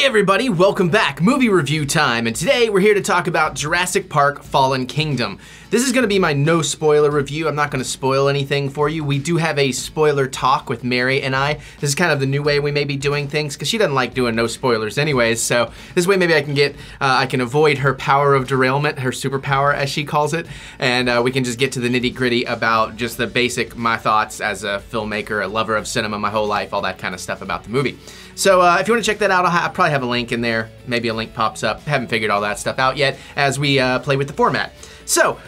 everybody, welcome back. Movie review time, and today we're here to talk about Jurassic Park Fallen Kingdom. This is going to be my no spoiler review. I'm not going to spoil anything for you. We do have a spoiler talk with Mary and I. This is kind of the new way we may be doing things because she doesn't like doing no spoilers anyways, so this way maybe I can I can avoid her power of derailment, her superpower as she calls it, and we can just get to the nitty gritty about just the basic, my thoughts as a filmmaker, a lover of cinema my whole life, all that kind of stuff about the movie. So if you want to check that out, I'll probably have a link in there. Maybe a link pops up. Haven't figured all that stuff out yet as we play with the format. So,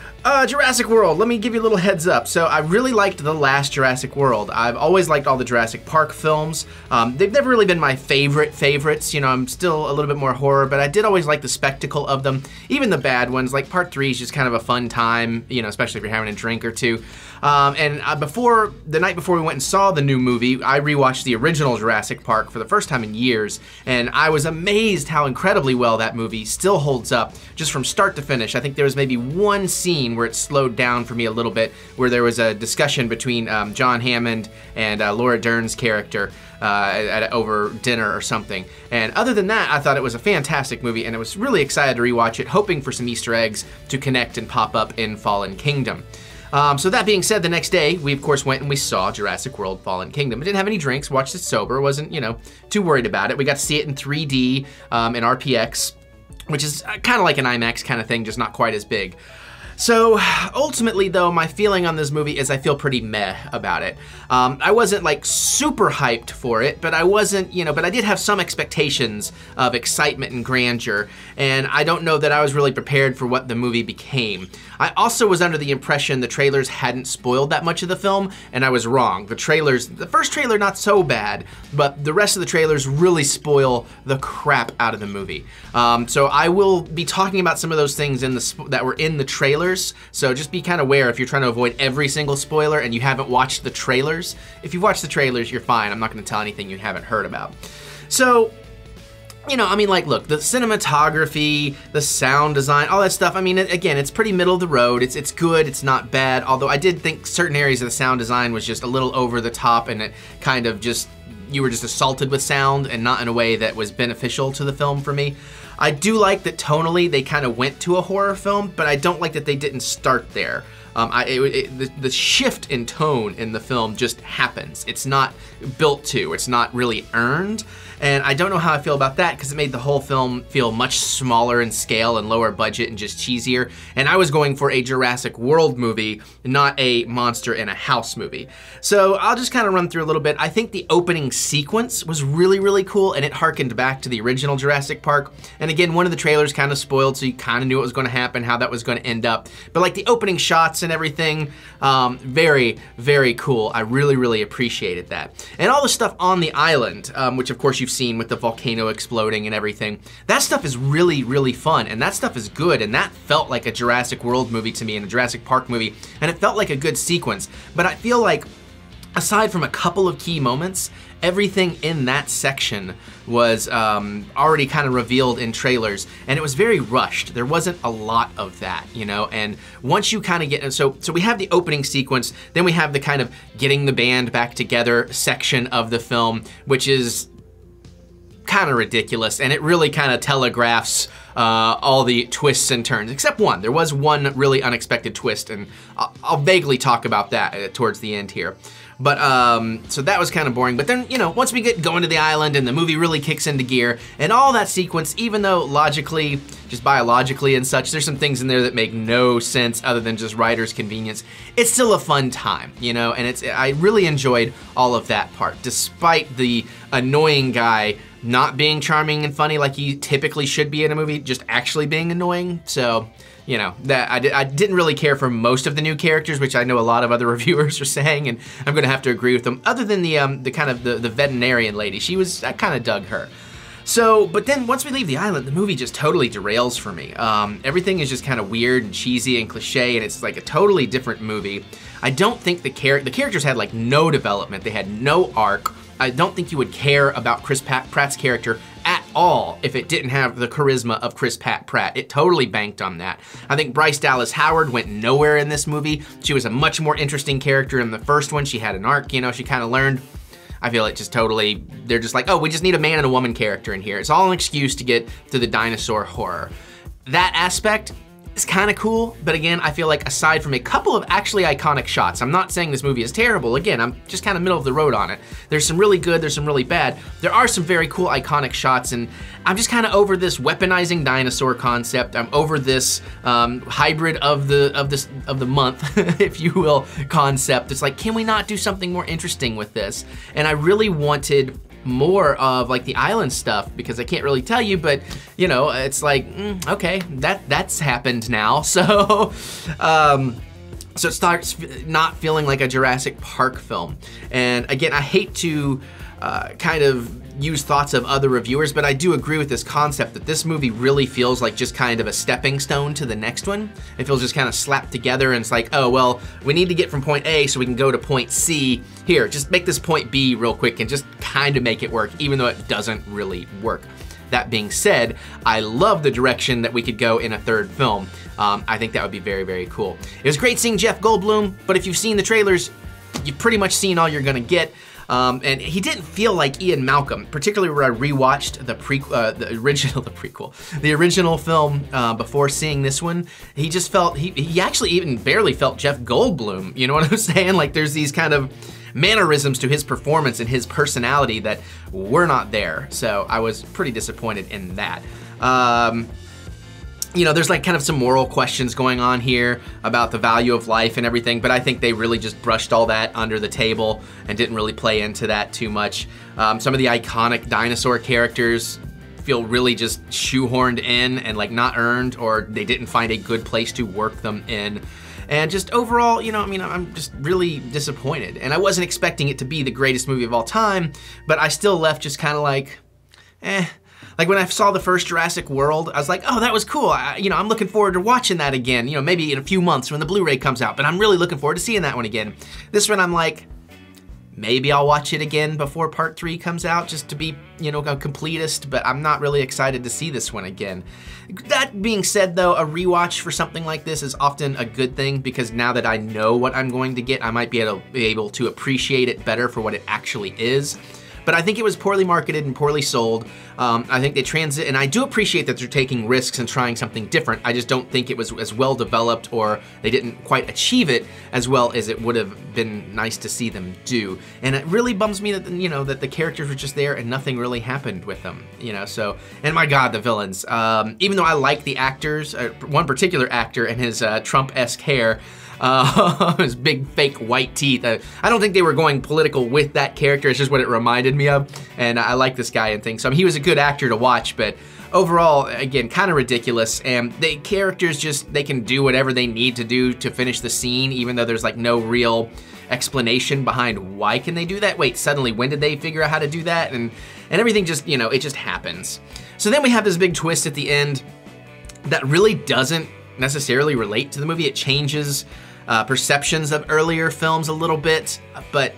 Jurassic World, let me give you a little heads up. So I really liked the last Jurassic World. I've always liked all the Jurassic Park films. They've never really been my favorites. You know, I'm still a little bit more horror, but I did always like the spectacle of them. Even the bad ones, like Part 3 is just kind of a fun time, you know, especially if you're having a drink or two. The night before we went and saw the new movie, I rewatched the original Jurassic Park for the first time in years, and I was amazed how incredibly well that movie still holds up, just from start to finish. I think there was maybe one scene where it slowed down for me a little bit, where there was a discussion between John Hammond and Laura Dern's character over dinner or something. And other than that, I thought it was a fantastic movie, and I was really excited to rewatch it, hoping for some Easter eggs to connect and pop up in Fallen Kingdom. So that being said, the next day, we of course went and we saw Jurassic World Fallen Kingdom. I didn't have any drinks, watched it sober, wasn't, you know, too worried about it. We got to see it in 3D, in RPX, which is kind of like an IMAX kind of thing, just not quite as big. So ultimately though, my feeling on this movie is I feel pretty meh about it. I wasn't like super hyped for it, but I wasn't, you know, but I did have some expectations of excitement and grandeur, and I don't know that I was really prepared for what the movie became. I also was under the impression the trailers hadn't spoiled that much of the film, and I was wrong. The first trailer not so bad, but the rest of the trailers really spoil the crap out of the movie. So I will be talking about some of those things that were in the trailers. So just be kind of aware if you're trying to avoid every single spoiler and you haven't watched the trailers. If you've watched the trailers, you're fine. I'm not going to tell anything you haven't heard about. So, you know, I mean, like, look, the cinematography, the sound design, all that stuff, I mean, again, it's pretty middle of the road. It's good, it's not bad, although I did think certain areas of the sound design was just a little over the top, and it kind of just, you were just assaulted with sound and not in a way that was beneficial to the film for me. I do like that tonally they kind of went to a horror film, but I don't like that they didn't start there. The shift in tone in the film just happens. It's not built to, it's not really earned. And I don't know how I feel about that because it made the whole film feel much smaller in scale and lower budget and just cheesier. And I was going for a Jurassic World movie, not a monster in a house movie. So I'll just kind of run through a little bit. I think the opening sequence was really, really cool, and it harkened back to the original Jurassic Park. And again, one of the trailers kind of spoiled, so you kind of knew what was going to happen, how that was going to end up. But like the opening shots and everything, very, very cool. I really, really appreciated that. And all the stuff on the island, which of course you've seen with the volcano exploding and everything, that stuff is really, really fun, and that stuff is good, and that felt like a Jurassic World movie to me and a Jurassic Park movie, and it felt like a good sequence. But I feel like, aside from a couple of key moments, everything in that section was already kind of revealed in trailers, and it was very rushed. There wasn't a lot of that, you know, and once you kind of get, so we have the opening sequence, then we have the kind of getting the band back together section of the film, which is kind of ridiculous, and it really kind of telegraphs all the twists and turns, except one. There was one really unexpected twist, and I'll vaguely talk about that towards the end here. But, so that was kind of boring. But then, you know, once we get going to the island and the movie really kicks into gear, and all that sequence, even though logically, just biologically and such, there's some things in there that make no sense other than just writer's convenience, it's still a fun time, you know, and I really enjoyed all of that part, despite the annoying guy not being charming and funny like he typically should be in a movie, just actually being annoying. So, you know, that I didn't really care for most of the new characters, which I know a lot of other reviewers are saying, and I'm gonna have to agree with them, other than the kind of the veterinarian lady. I kind of dug her. So, but then once we leave the island, the movie just totally derails for me. Everything is just kind of weird and cheesy and cliche, and it's like a totally different movie. I don't think the characters had like no development. They had no arc. I don't think you would care about Chris Pratt's character at all if it didn't have the charisma of Chris Pratt. It totally banked on that. I think Bryce Dallas Howard went nowhere in this movie. She was a much more interesting character in the first one. She had an arc, you know, she kind of learned I feel it just totally, they're just like, oh, we just need a man and a woman character in here. It's all an excuse to get to the dinosaur horror. That aspect is kind of cool, but again, I feel like aside from a couple of actually iconic shots, I'm not saying this movie is terrible. Again, I'm just kind of middle of the road on it. There's some really good, there's some really bad. There are some very cool iconic shots, and I'm just kind of over this weaponizing dinosaur concept. I'm over this hybrid of the month, if you will, concept. It's like, can we not do something more interesting with this? And I really wanted more of like the island stuff, because I can't really tell you, but you know, it's like, okay, that's happened now. So, so it starts not feeling like a Jurassic Park film. And again, I hate to kind of use thoughts of other reviewers, but I do agree with this concept that this movie really feels like just kind of a stepping stone to the next one. It feels just kind of slapped together, and it's like, oh, well, we need to get from point A so we can go to point C. Here, just make this point B real quick and just kind of make it work, even though it doesn't really work. That being said, I love the direction that we could go in a third film. I think that would be very, very cool. It was great seeing Jeff Goldblum, but if you've seen the trailers, you've pretty much seen all you're gonna get. And he didn't feel like Ian Malcolm, particularly where I rewatched the original film before seeing this one. He just felt, he actually even barely felt Jeff Goldblum, you know what I'm saying? Like there's these kind of mannerisms to his performance and his personality that were not there. So I was pretty disappointed in that. You know, there's like kind of some moral questions going on here about the value of life and everything, but I think they really just brushed all that under the table and didn't really play into that too much. Some of the iconic dinosaur characters feel really just shoehorned in and like not earned, or they didn't find a good place to work them in. And just overall, you know, I mean, I'm just really disappointed. And I wasn't expecting it to be the greatest movie of all time, but I still left just kind of like, eh. Like when I saw the first Jurassic World, I was like, oh, that was cool. You know, I'm looking forward to watching that again, you know, maybe in a few months when the Blu-ray comes out, but I'm really looking forward to seeing that one again. This one, I'm like, maybe I'll watch it again before part 3 comes out, just to be, you know, a completist, but I'm not really excited to see this one again. That being said though, a rewatch for something like this is often a good thing, because now that I know what I'm going to get, I might be able to appreciate it better for what it actually is. But I think it was poorly marketed and poorly sold. I think they and I do appreciate that they're taking risks and trying something different. I just don't think it was as well developed, or they didn't quite achieve it as well as it would have been nice to see them do. And it really bums me that, you know, that the characters were just there and nothing really happened with them, you know, so, and my God, the villains. Even though I like the actors, one particular actor and his Trump-esque hair, his big fake white teeth. I don't think they were going political with that character. It's just what it reminded me of. And I like this guy and things. So I mean, he was a good actor to watch, but overall, again, kind of ridiculous. And the characters just, they can do whatever they need to do to finish the scene, even though there's like no real explanation behind why can they do that. Wait, suddenly when did they figure out how to do that? And everything just, you know, it just happens. So then we have this big twist at the end that really doesn't necessarily relate to the movie. It changes perceptions of earlier films a little bit, but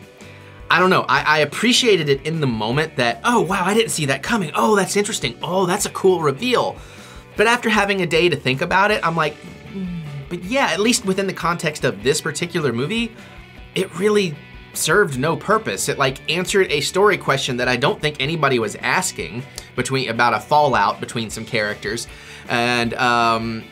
I don't know. I appreciated it in the moment that, oh wow, I didn't see that coming. Oh, that's interesting. Oh, that's a cool reveal. But after having a day to think about it, I'm like, but yeah, at least within the context of this particular movie, it really served no purpose. It like answered a story question that I don't think anybody was asking about a fallout between some characters. And,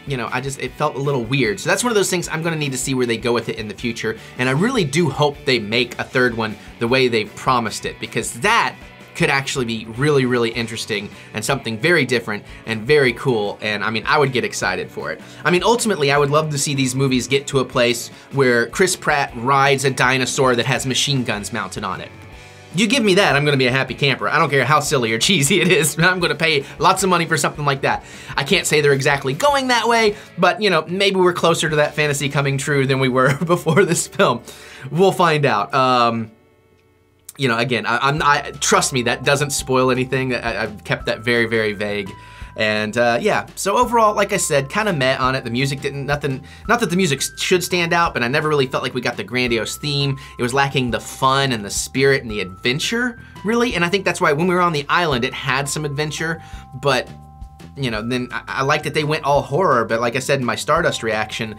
you know, it felt a little weird. So that's one of those things I'm gonna need to see where they go with it in the future. And I really do hope they make a third one the way they promised it, because that could actually be really, really interesting and something very different and very cool. And I mean, I would get excited for it. I mean, ultimately, I would love to see these movies get to a place where Chris Pratt rides a dinosaur that has machine guns mounted on it. You give me that, I'm gonna be a happy camper. I don't care how silly or cheesy it is, I'm gonna pay lots of money for something like that. I can't say they're exactly going that way, but you know, maybe we're closer to that fantasy coming true than we were before this film. We'll find out. You know, again, trust me, that doesn't spoil anything. I've kept that very, very vague. And yeah, so overall, like I said, kind of meh on it. The music not that the music should stand out, but I never really felt like we got the grandiose theme. It was lacking the fun and the spirit and the adventure, really. And I think that's why when we were on the island, it had some adventure, but you know, then I like that they went all horror, but like I said in my Stardust reaction,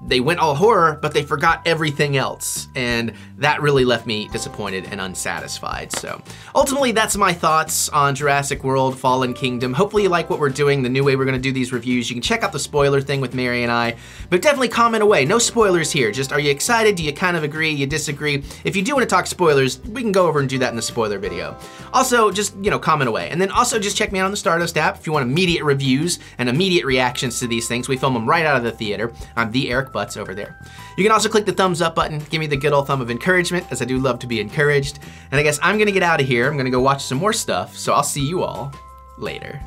they went all horror, but they forgot everything else. And that really left me disappointed and unsatisfied. So ultimately, that's my thoughts on Jurassic World Fallen Kingdom. Hopefully you like what we're doing, the new way we're gonna do these reviews. You can check out the spoiler thing with Mary and I, but definitely comment away. No spoilers here. Just, are you excited? Do you kind of agree? You disagree? If you do want to talk spoilers, we can go over and do that in the spoiler video. Also, just, you know, comment away. And then also just check me out on the Stardust app if you want immediate reviews and immediate reactions to these things. We film them right out of the theater. I'm TheEricButts over there. You can also click the thumbs up button. Give me the good old thumb of encouragement, as I do love to be encouraged. And I guess I'm gonna get out of here. I'm gonna go watch some more stuff, so I'll see you all later.